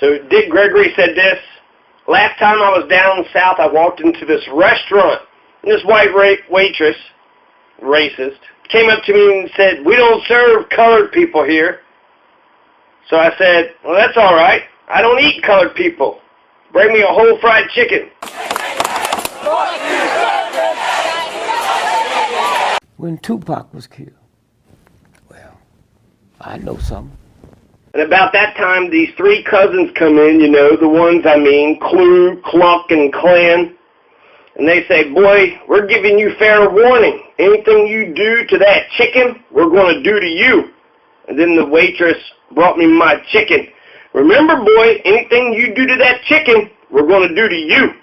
So Dick Gregory said this: last time I was down south, I walked into this restaurant, and this white waitress, racist, came up to me and said, "We don't serve colored people here." So I said, "Well, that's all right. I don't eat colored people. Bring me a whole fried chicken." When Tupac was killed, well, I know something. And about that time, these three cousins come in, you know, the ones I mean, Clue, Cluck, and Clan. And they say, "Boy, we're giving you fair warning. Anything you do to that chicken, we're going to do to you." And then the waitress brought me my chicken. "Remember, boy, anything you do to that chicken, we're going to do to you."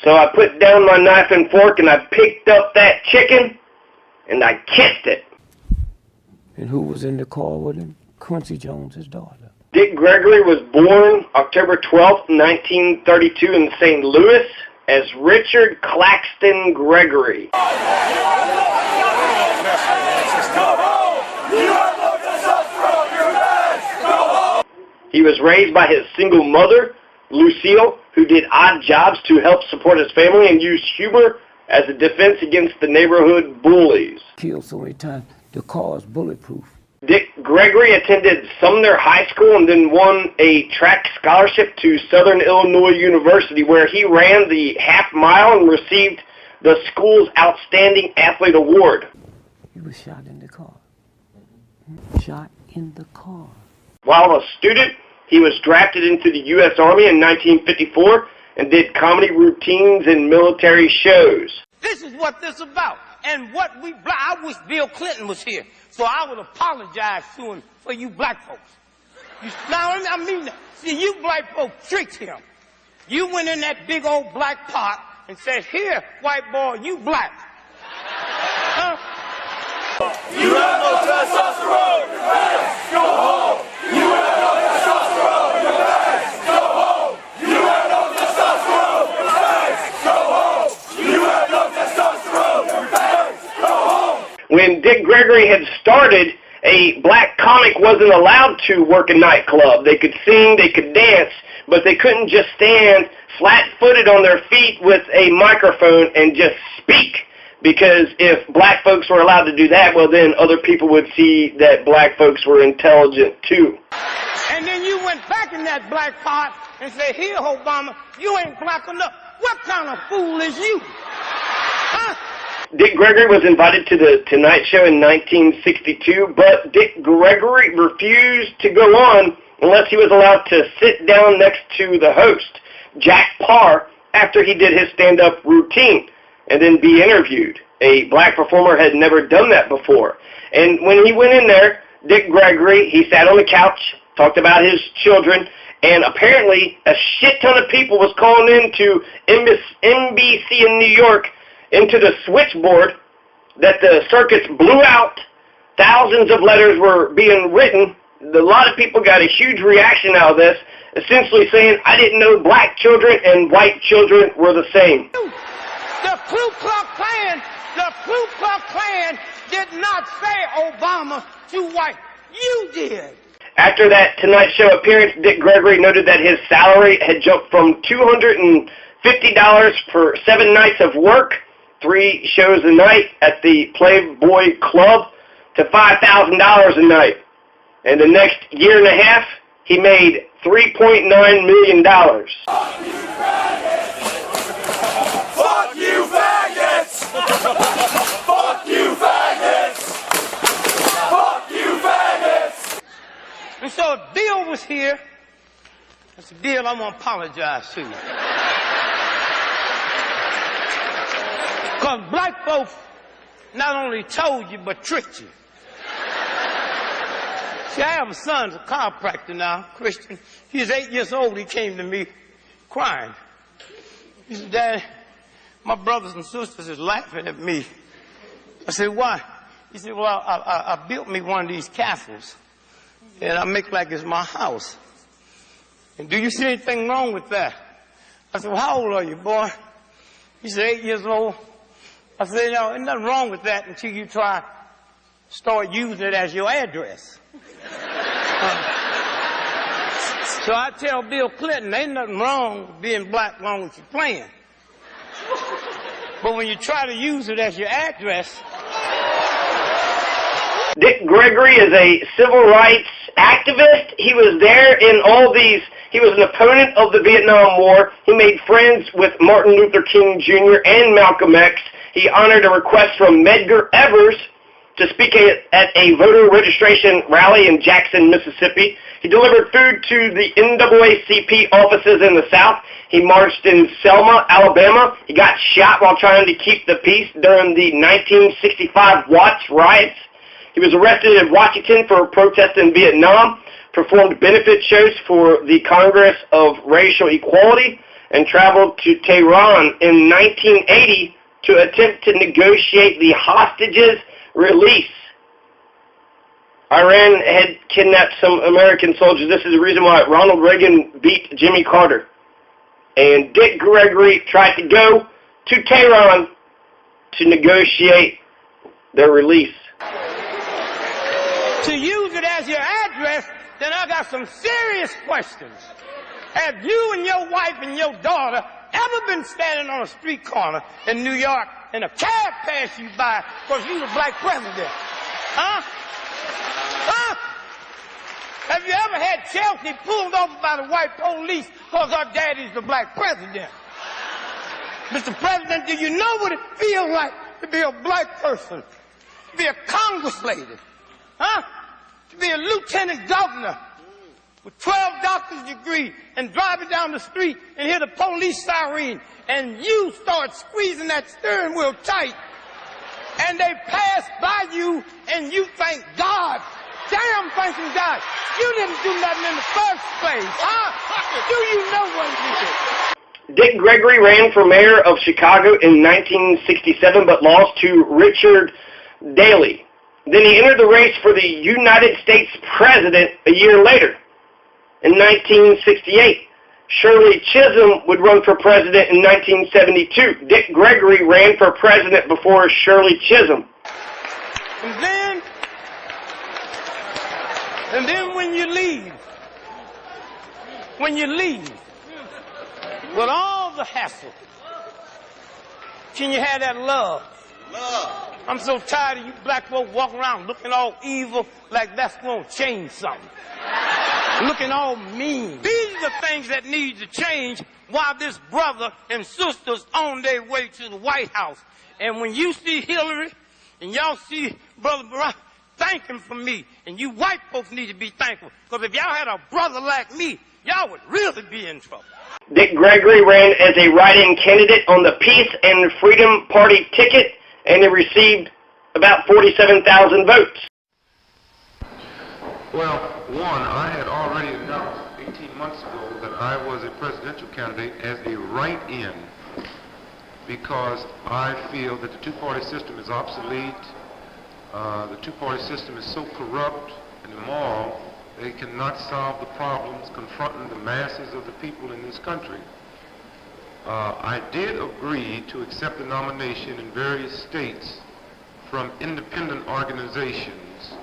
So I put down my knife and fork and I picked up that chicken and I kissed it. And who was in the car with him? Quincy Jones, his daughter. Dick Gregory was born October 12th, 1932 in St. Louis as Richard Claxton Gregory. He was raised by his single mother, Lucille, who did odd jobs to help support his family and used humor as a defense against the neighborhood bullies. Killed so many times, the car is bulletproof. Dick Gregory attended Sumner High School and then won a track scholarship to Southern Illinois University, where he ran the half mile and received the school's Outstanding Athlete Award. He was shot in the car. Shot in the car. While a student, he was drafted into the U.S. Army in 1954 and did comedy routines and military shows. This is what this is about. And what I wish Bill Clinton was here, so I would apologize to him for you black folks. See, you black folks tricked him. You went in that big old black pot and said, "Here, white boy, you black." Huh? You have no testosterone, you better go home. You have no testosterone, you better go home. You have no testosterone, you better go home. You have no testosterone, you better go home. When Dick Gregory had started, a black comic wasn't allowed to work a nightclub. They could sing, they could dance, but they couldn't just stand flat-footed on their feet with a microphone and just speak. Because if black folks were allowed to do that, well, then other people would see that black folks were intelligent, too. And then you went back in that black pot and said, "Here, Obama, you ain't black enough. What kind of fool is you?" Huh? Dick Gregory was invited to the Tonight Show in 1962, but Dick Gregory refused to go on unless he was allowed to sit down next to the host, Jack Parr, after he did his stand-up routine, and then be interviewed. A black performer had never done that before. And when he went in there, Dick Gregory, he sat on the couch, talked about his children, and apparently a shit ton of people was calling in to NBC in New York into the switchboard that the circuits blew out. Thousands of letters were being written. A lot of people got a huge reaction out of this, essentially saying, "I didn't know black children and white children were the same." The Ku Klux Klan did not say Obama too white. You did. After that Tonight Show appearance, Dick Gregory noted that his salary had jumped from $250 for 7 nights of work, 3 shows a night at the Playboy Club, to $5,000 a night. And the next year and a half, he made $3.9 million. Fuck you, faggots! Fuck you, faggots! Fuck you, faggots! And so if Bill was here, I said, "Bill, I'm going to apologize to you." Because black folks not only told you, but tricked you. See, I have a son, a chiropractor now, Christian. He's 8 years old. He came to me crying. He said, "Dad, my brothers and sisters is laughing at me." I said, "Why?" He said, "Well, I built me one of these castles, and I make like it's my house. And do you see anything wrong with that?" I said, "Well, how old are you, boy?" He said, 8 years old. I said, "No, there's nothing wrong with that until you start using it as your address." So I tell Bill Clinton, ain't nothing wrong with being black as long as you're playing. But when you try to use it as your address. Dick Gregory is a civil rights activist. He was there in all these. He was an opponent of the Vietnam War. He made friends with Martin Luther King Jr. and Malcolm X. He honored a request from Medgar Evers to speak at a voter registration rally in Jackson, Mississippi. He delivered food to the NAACP offices in the South. He marched in Selma, Alabama. He got shot while trying to keep the peace during the 1965 Watts riots. He was arrested in Washington for a protest in Vietnam, performed benefit shows for the Congress of Racial Equality, and traveled to Tehran in 1980 to attempt to negotiate the hostages' release. Iran had kidnapped some American soldiers. This is the reason why Ronald Reagan beat Jimmy Carter. And Dick Gregory tried to go to Tehran to negotiate their release. To use it as your address, then I got some serious questions. Have you and your wife and your daughter ever been standing on a street corner in New York and a cab passed you by because you the black president? Huh? Huh? Have you ever had Chelsea pulled over by the white police because her daddy's the black president? Mr. President, do you know what it feels like to be a black person? To be a Congress lady? Huh? To be a lieutenant governor with 12 doctor's degree and driving down the street and hear the police siren and you start squeezing that steering wheel tight and they pass by you and you thank God. Damn thanking God. You didn't do nothing in the first place, huh? Do you know what it is? Dick Gregory ran for mayor of Chicago in 1967 but lost to Richard Daley. Then he entered the race for the United States president a year later. In 1968, Shirley Chisholm would run for president in 1972. Dick Gregory ran for president before Shirley Chisholm. And then when you leave, with all the hassle, can you have that love? I'm so tired of you black folk walking around looking all evil like that's going to change something. Looking all mean. These are the things that need to change while this brother and sisters on their way to the White House. And when you see Hillary and y'all see Brother Barack, thank him for me. And you white folks need to be thankful. Because if y'all had a brother like me, y'all would really be in trouble. Dick Gregory ran as a write-in candidate on the Peace and Freedom Party ticket, and he received about 47,000 votes. Well, one, I had already announced 18 months ago that I was a presidential candidate as a write-in because I feel that the two-party system is obsolete. The two-party system is so corrupt and immoral, they cannot solve the problems confronting the masses of the people in this country. I did agree to accept the nomination in various states from independent organizations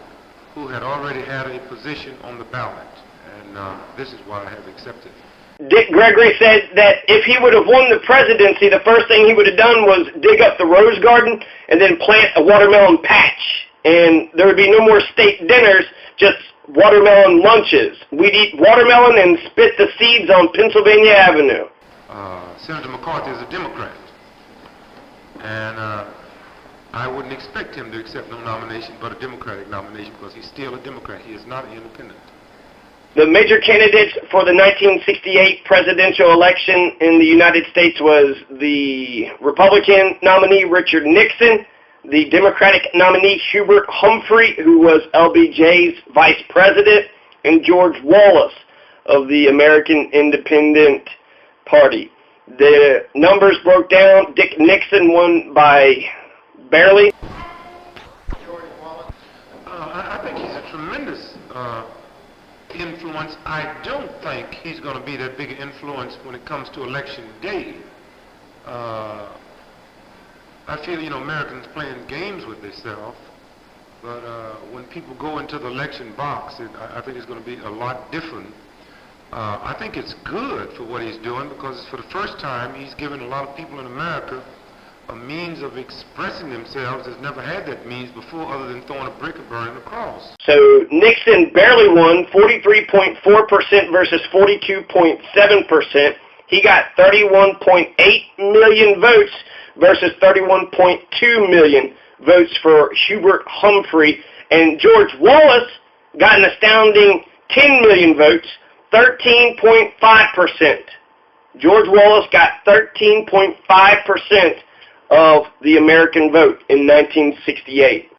who had already had a position on the ballot, and this is why I have accepted. Dick Gregory said that if he would have won the presidency, the first thing he would have done was dig up the rose garden and then plant a watermelon patch. And there would be no more state dinners, just watermelon lunches. We'd eat watermelon and spit the seeds on Pennsylvania Avenue. Senator McCarthy is a Democrat, and I wouldn't expect him to accept no nomination but a Democratic nomination because he's still a Democrat. He is not an independent. The major candidates for the 1968 presidential election in the United States was the Republican nominee Richard Nixon, the Democratic nominee Hubert Humphrey, who was LBJ's vice president, and George Wallace of the American Independent Party. The numbers broke down. Dick Nixon won by barely. I think he's a tremendous influence. I don't think he's going to be that big an influence when it comes to election day. I feel, Americans playing games with themselves, but when people go into the election box, I think it's going to be a lot different I think it's good for what he's doing because for the first time he's given a lot of people in America a means of expressing themselves that's never had that means before other than throwing a brick and burning a cross. So Nixon barely won, 43.4% versus 42.7%. He got 31.8 million votes versus 31.2 million votes for Hubert Humphrey. And George Wallace got an astounding 10 million votes, 13.5%. George Wallace got 13.5% of the American vote in 1968.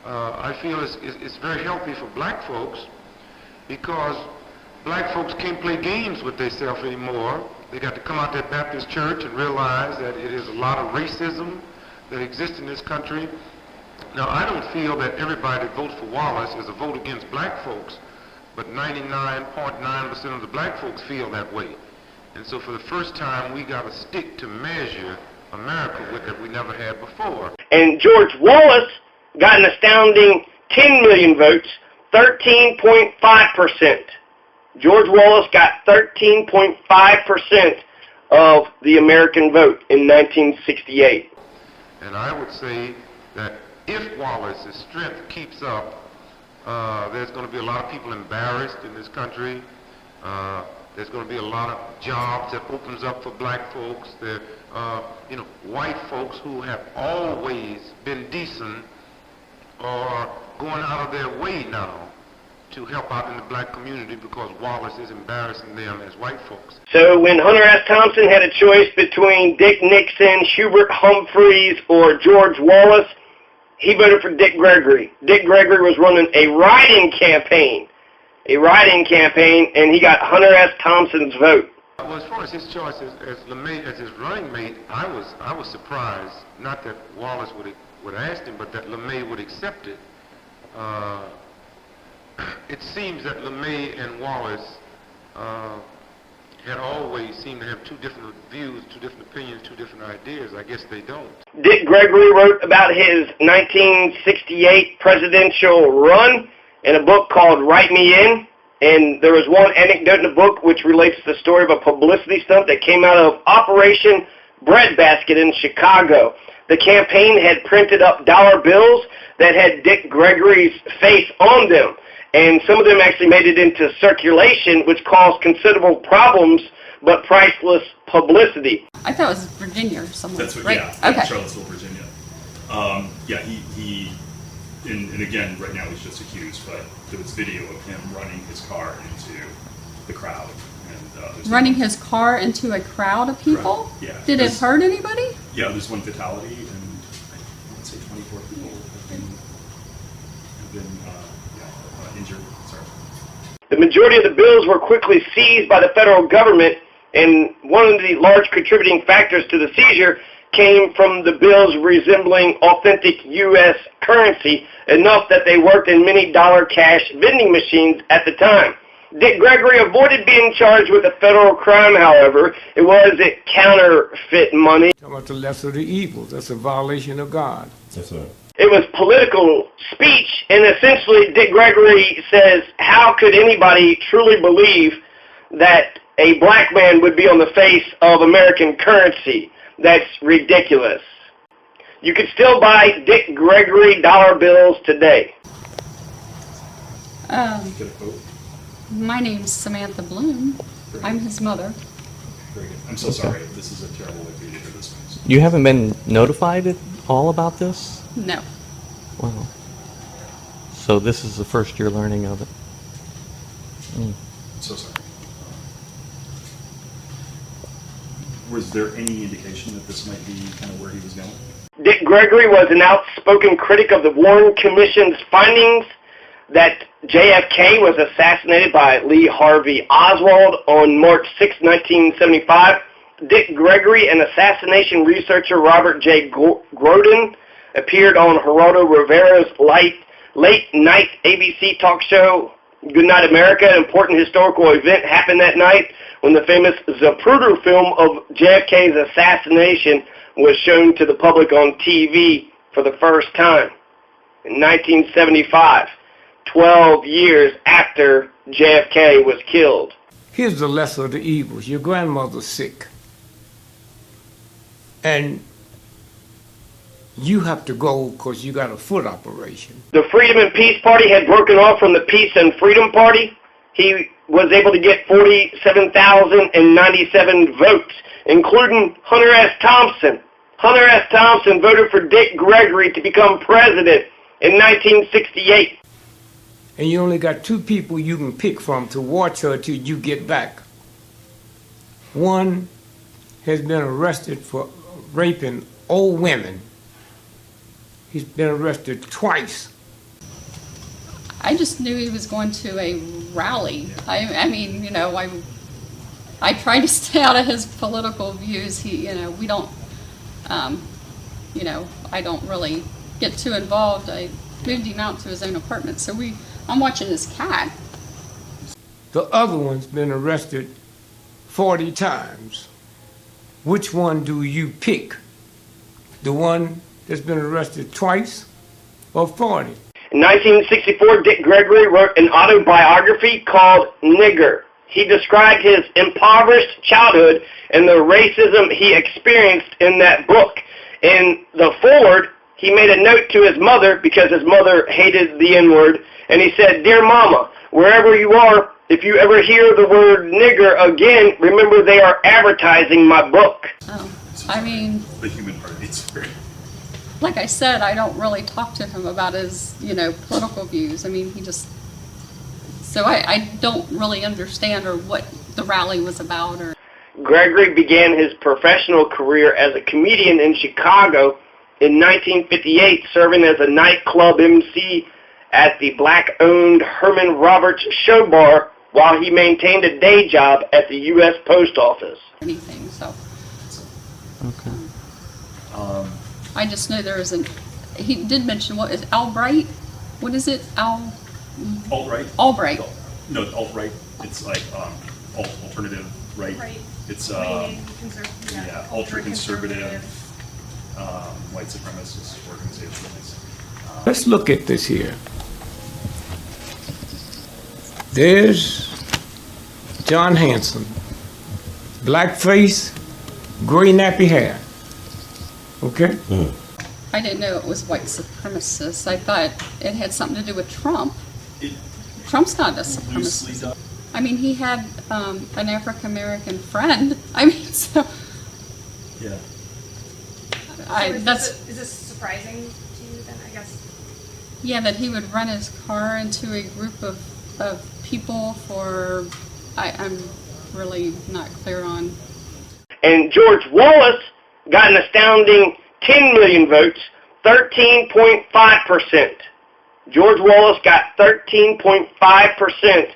I feel it's very healthy for black folks because black folks can't play games with themselves anymore. They got to come out to that Baptist church and realize that it is a lot of racism that exists in this country. Now, I don't feel that everybody that votes for Wallace is a vote against black folks, but 99.9% of the black folks feel that way. And so for the first time, we got to stick to measure America with that we never had before. And George Wallace got an astounding 10 million votes, 13.5%. George Wallace got 13.5% of the American vote in 1968. And I would say that if Wallace's strength keeps up, there's going to be a lot of people embarrassed in this country. There's going to be a lot of jobs that opens up for black folks. There, white folks who have always been decent are going out of their way now to help out in the black community because Wallace is embarrassing them as white folks. So when Hunter S. Thompson had a choice between Dick Nixon, Hubert Humphreys, or George Wallace, he voted for Dick Gregory. Dick Gregory was running a write-in campaign, and he got Hunter S. Thompson's vote. Well, as far as his choice as LeMay as his running mate, I was surprised. Not that Wallace would ask him, but that LeMay would accept it. It seems that LeMay and Wallace had always seemed to have two different views, two different opinions, two different ideas. I guess they don't. Dick Gregory wrote about his 1968 presidential run in a book called Write Me In. And there was one anecdote in the book which relates to the story of a publicity stunt that came out of Operation Breadbasket in Chicago. The campaign had printed up dollar bills that had Dick Gregory's face on them. And some of them actually made it into circulation, which caused considerable problems, but priceless publicity. I thought it was Virginia or somewhere. That's what, right? yeah, Okay. Charlottesville, Virginia. And again, right now he's just accused, but there was video of him running his car into the crowd. And, Running his car into a crowd of people? Correct. Yeah. Did it hurt anybody? Yeah, there's one fatality, and I would say 24 people have been injured. Sorry. The majority of the bills were quickly seized by the federal government, and one of the large contributing factors to the seizure came from the bills resembling authentic U.S. currency, enough that they worked in many dollar cash vending machines at the time. Dick Gregory avoided being charged with a federal crime, however. It was counterfeit money. Talking about the lesser of the evils. That's a violation of God. That's right. It was political speech, and essentially Dick Gregory says, how could anybody truly believe that a black man would be on the face of American currency? That's ridiculous. You could still buy Dick Gregory dollar bills today. My name's Samantha Bloom. I'm his mother. Very good. I'm so sorry. This is a terrible way for you to hear this news. You haven't been notified at all about this? No. Wow. So this is the first you're learning of it. So sorry. Was there any indication that this might be kind of where he was going? Dick Gregory was an outspoken critic of the Warren Commission's findings that JFK was assassinated by Lee Harvey Oswald on March 6, 1975. Dick Gregory and assassination researcher Robert J. Grodin appeared on Geraldo Rivera's late-night ABC talk show, Good Night America. An important historical event happened that night when the famous Zapruder film of JFK's assassination was shown to the public on TV for the first time in 1975, 12 years after JFK was killed. here's the lesser of the evils. Your grandmother's sick. And you have to go because you got a foot operation. The Freedom and Peace Party had broken off from the Peace and Freedom Party. He was able to get 47,097 votes, including Hunter S. Thompson. Hunter S. Thompson voted for Dick Gregory to become president in 1968. And you only got two people you can pick from to watch her till you get back. One has been arrested for raping old women. He's been arrested twice. I just knew he was going to a rally. I mean, you know, I try to stay out of his political views. We don't, I don't really get too involved. I moved him out to his own apartment, so I'm watching his cat. The other one's been arrested 40 times. Which one do you pick? The one that's been arrested twice or 40? In 1964, Dick Gregory wrote an autobiography called Nigger. He described his impoverished childhood and the racism he experienced in that book. In the foreword, he made a note to his mother because his mother hated the N-word, and he said, "Dear Mama, wherever you are, if you ever hear the word nigger again, remember they are advertising my book." Oh, I mean, The human heart beats very. like I said, I don't really talk to him about his, political views. I mean, so I don't really understand or what the rally was about. Or Gregory began his professional career as a comedian in Chicago in 1958, serving as a nightclub MC at the black-owned Herman Roberts Show Bar while he maintained a day job at the U.S. Post Office. anything, so Okay. I just know there is he did mention, what is Albright? What is it? Alt-right? Albright. No, alt-right. It's like alternative right. Right. It's Yeah, ultra-conservative, white supremacist organizations. Let's look at this here. There's John Hanson. Black face, gray nappy hair. Okay? I didn't know it was white supremacist. I thought it had something to do with Trump. Trump's not a supremacist. Loosely done. I mean, he had an African-American friend. I mean, so Yeah. Is this surprising to you then, I guess? yeah, that he would run his car into a group of people for, I'm really not clear on. And George Wallace got an astounding 10 million votes, 13.5%. George Wallace got 13.5%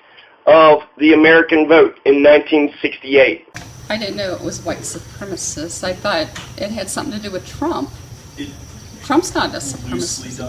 of the American vote in 1968. I didn't know it was white supremacist. I thought it had something to do with Trump. Trump's not a supremacist. Loosely done.